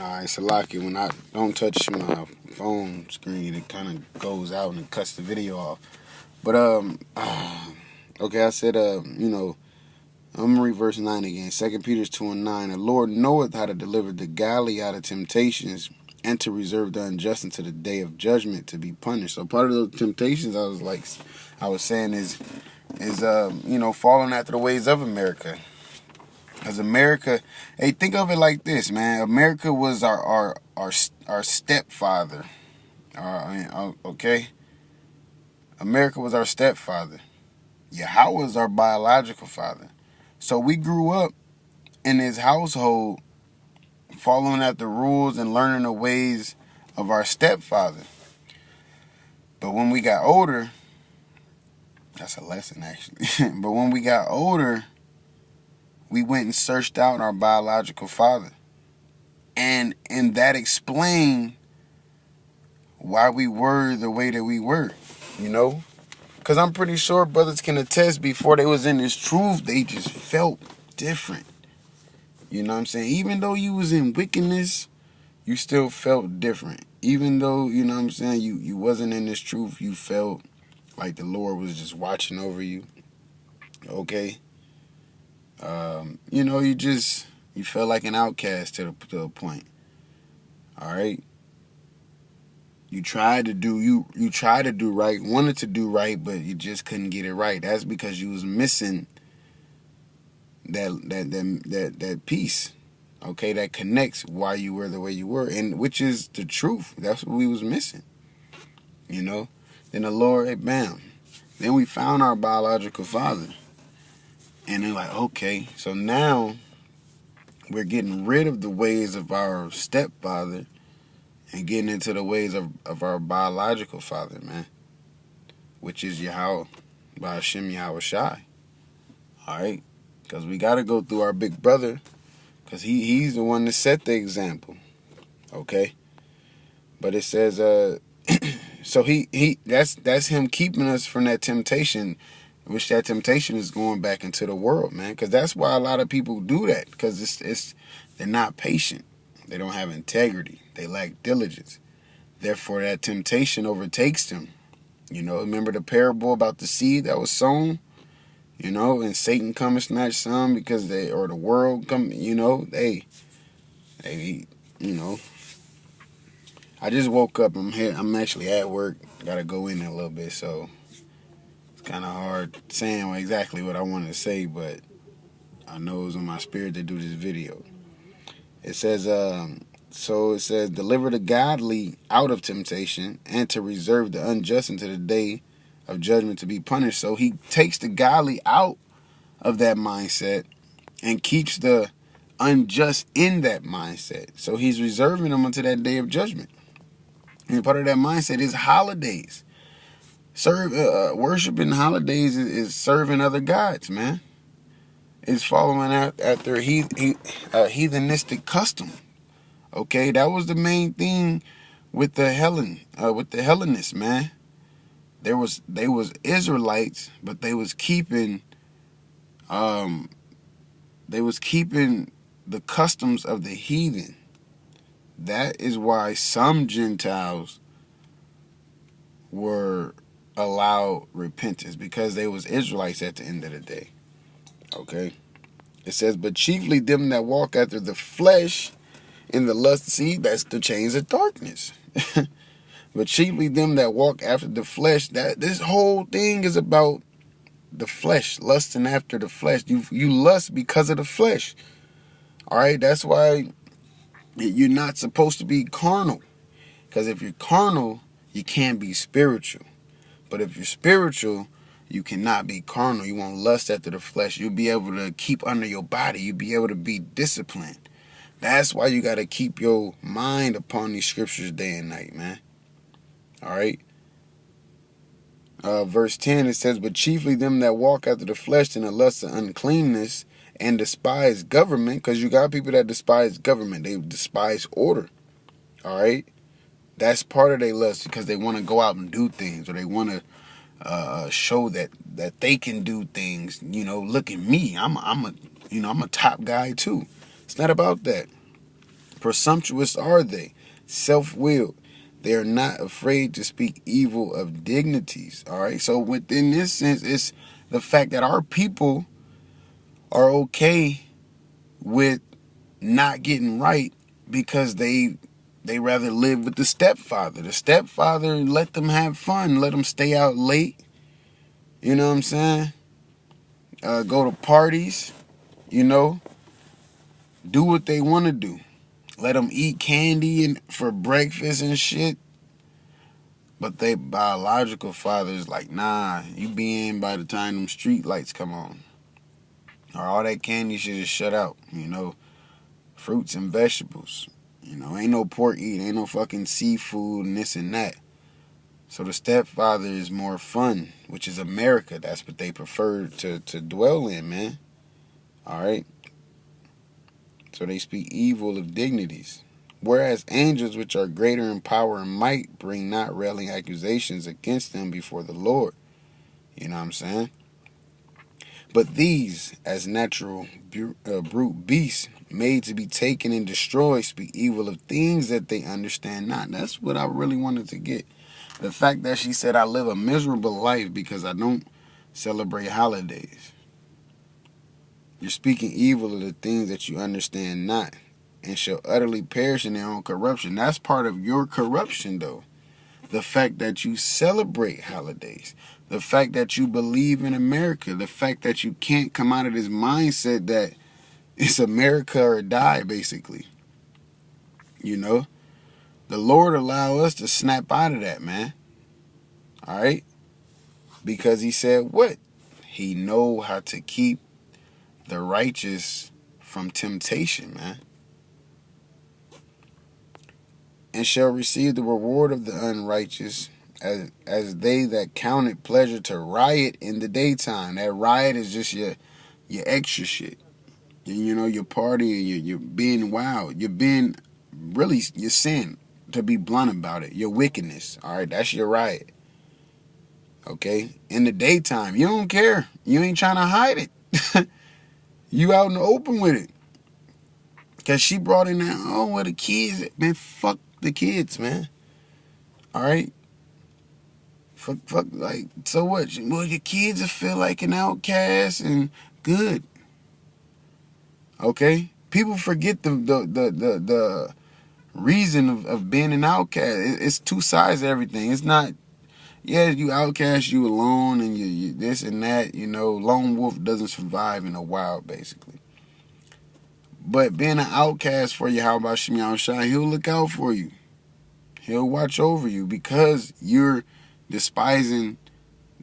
Alright, Salaki, when I don't touch my phone screen, it kind of goes out and cuts the video off. But, okay, I said, I'm going to read verse 9 again. 2 Peter 2:9. The Lord knoweth how to deliver the godly out of temptations and to reserve the unjust unto the day of judgment to be punished. So part of those temptations I was saying is following after the ways of America. Because America, hey, think of it like this, man. America was our stepfather. Okay? America was our stepfather. Yahawah is our biological father. So we grew up in his household following after rules and learning the ways of our stepfather. But when we got older, that's a lesson actually. But when we got older, we went and searched out our biological father. And that explained why we were the way that we were, Because I'm pretty sure brothers can attest before they was in this truth, they just felt different. You know what I'm saying? Even though you was in wickedness, you still felt different. Even though, you know what I'm saying, you wasn't in this truth, you felt like the Lord was just watching over you. Okay? You felt like an outcast to a point. All right? You tried to do right, wanted to do right, but you just couldn't get it right. That's because you was missing that piece, okay, that connects why you were the way you were, and which is the truth. That's what we was missing, Then the Lord, hey, bam. Then we found our biological father, and they're like, okay, so now we're getting rid of the ways of our stepfather and getting into the ways of our biological father, man, which is Yahawah, bahasham Yahawashi. All right. Because we got to go through our big brother, because he's the one that set the example, okay? But it says, so that's him keeping us from that temptation, which that temptation is going back into the world, man. Because that's why a lot of people do that, because they're not patient, they don't have integrity, they lack diligence. Therefore, that temptation overtakes them. Remember the parable about the seed that was sown? And Satan come and snatch some because the world come, I just woke up. I'm actually at work. Gotta go in a little bit, so it's kind of hard saying exactly what I wanted to say, but I know it was on my spirit to do this video. It says, deliver the godly out of temptation and to reserve the unjust unto the day of judgment to be punished. So he takes the godly out of that mindset and keeps the unjust in that mindset. So he's reserving them until that day of judgment. And part of that mindset is holidays. Worshiping holidays is serving other gods, man. It's following after heathenistic custom. Okay, that was the main thing with the Hellenists, man. They was Israelites, but they was keeping the customs of the heathen. That is why some Gentiles were allowed repentance, because they was Israelites at the end of the day. Okay? It says, but chiefly them that walk after the flesh in the lust. See, that's the chains of darkness. But chiefly them that walk after the flesh. That this whole thing is about the flesh, lusting after the flesh. You lust because of the flesh. All right, that's why you're not supposed to be carnal. Because if you're carnal, you can't be spiritual. But if you're spiritual, you cannot be carnal. You won't lust after the flesh. You'll be able to keep under your body. You'll be able to be disciplined. That's why you got to keep your mind upon these scriptures day and night, man. All right. Verse 10, it says, but chiefly them that walk after the flesh in the lust of uncleanness and despise government, because you got people that despise government. They despise order. All right. That's part of their lust, because they want to go out and do things, or they want to show that they can do things. Look at me. I'm a top guy too. It's not about that. Presumptuous are they, self-willed. They are not afraid to speak evil of dignities. All right. So within this sense, it's the fact that our people are okay with not getting right because they rather live with the stepfather. The stepfather let them have fun, let them stay out late. You know what I'm saying? Go to parties. You know, do what they want to do. Let them eat candy and for breakfast and shit. But they biological father is like, nah, you be in by the time them street lights come on. Or all that candy should just shut out, you know. Fruits and vegetables. You know, ain't no pork eat, ain't no fucking seafood and this and that. So the stepfather is more fun, which is America. That's what they prefer to dwell in, man. Alright? So they speak evil of dignities. Whereas angels, which are greater in power and might, bring not railing accusations against them before the Lord. You know what I'm saying? But these, as natural brute beasts, made to be taken and destroyed, speak evil of things that they understand not. That's what I really wanted to get. The fact that she said, I live a miserable life because I don't celebrate holidays. You're speaking evil of the things that you understand not, and shall utterly perish in their own corruption. That's part of your corruption, though. The fact that you celebrate holidays. The fact that you believe in America. The fact that you can't come out of this mindset that it's America or die, basically. You know? The Lord allow us to snap out of that, man. Alright? Because he said what? He know how to keep the righteous from temptation, man. And shall receive the reward of the unrighteous, as they that count it pleasure to riot in the daytime. That riot is just your extra shit. You know, your party, you're being wild. You're being really your sin, to be blunt about it. Your wickedness. All right, that's your riot. Okay? In the daytime, you don't care. You ain't trying to hide it. You out in the open with it. Because she brought in that, oh, where the kids at? Man, fuck the kids, man. All right? Fuck, like, so what? Well, your kids will feel like an outcast and good. Okay? People forget the reason of being an outcast. It's two sides of everything. It's not, yeah, you outcast, you alone, and you this and that. You know, lone wolf doesn't survive in the wild, basically. But being an outcast for Yahawashi, he'll look out for you. He'll watch over you because you're despising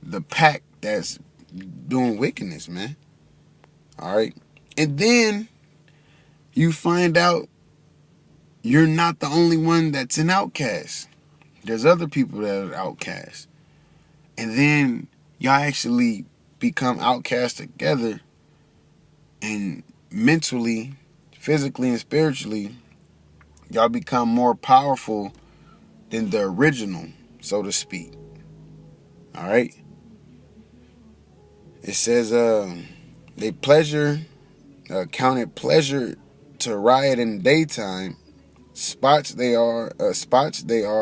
the pack that's doing wickedness, man. All right? And then you find out you're not the only one that's an outcast. There's other people that are outcasts. And then y'all actually become outcasts together, and mentally, physically, and spiritually, y'all become more powerful than the original, so to speak. All right? It says, they count it pleasure to riot in the daytime. Spots they are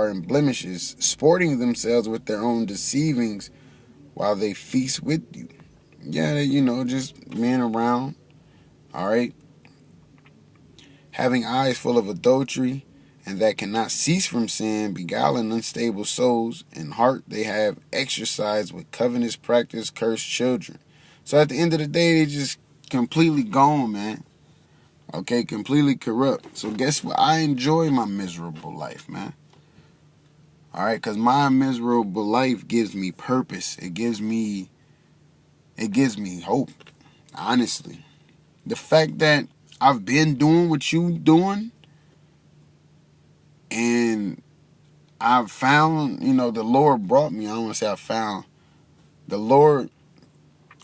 and blemishes, sporting themselves with their own deceivings while they feast with you. Yeah, you know, just being around. All right? Having eyes full of adultery, and that cannot cease from sin, beguiling unstable souls. In heart they have exercised with covetous practice, cursed children. So at the end of the day, they just completely gone, man. Okay, completely corrupt. So guess what? I enjoy my miserable life, man. All right, because my miserable life gives me purpose. It gives me hope, honestly. The fact that I've been doing what you doing, and I've found, you know, the Lord brought me. I don't want to say I found. The Lord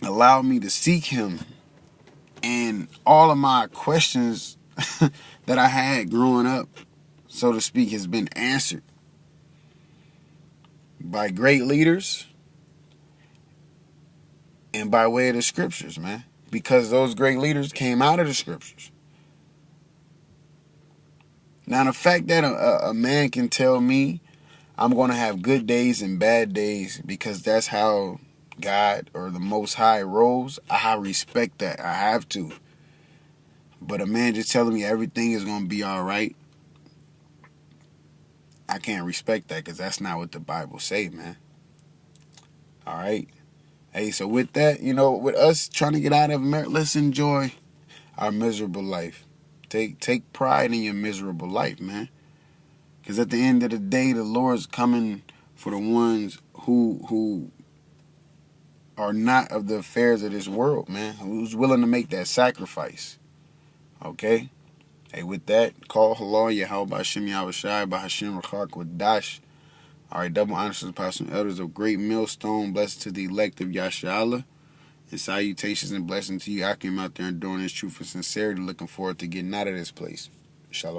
allowed me to seek him, and all of my questions that I had growing up, so to speak, has been answered by great leaders and by way of the scriptures, man. Because those great leaders came out of the scriptures. Now, the fact that a man can tell me I'm going to have good days and bad days because that's how God or the Most High rolls, I respect that. I have to. But a man just telling me everything is going to be all right, I can't respect that because that's not what the Bible say, man. All right? Hey, so with that, with us trying to get out of America, let's enjoy our miserable life. Take pride in your miserable life, man. Because at the end of the day, the Lord's coming for the ones who are not of the affairs of this world, man. Who's willing to make that sacrifice. Okay? Hey, with that, call halal, Yahawah, bahasham, Yahawashi, bahasham, rawchaa, qadash. All right, double honors to the apostles and elders of great millstone. Blessed to the elect of Yahshua. And salutations and blessings to you. I came out there and doing this truth and sincerity. Looking forward to getting out of this place. Shalom.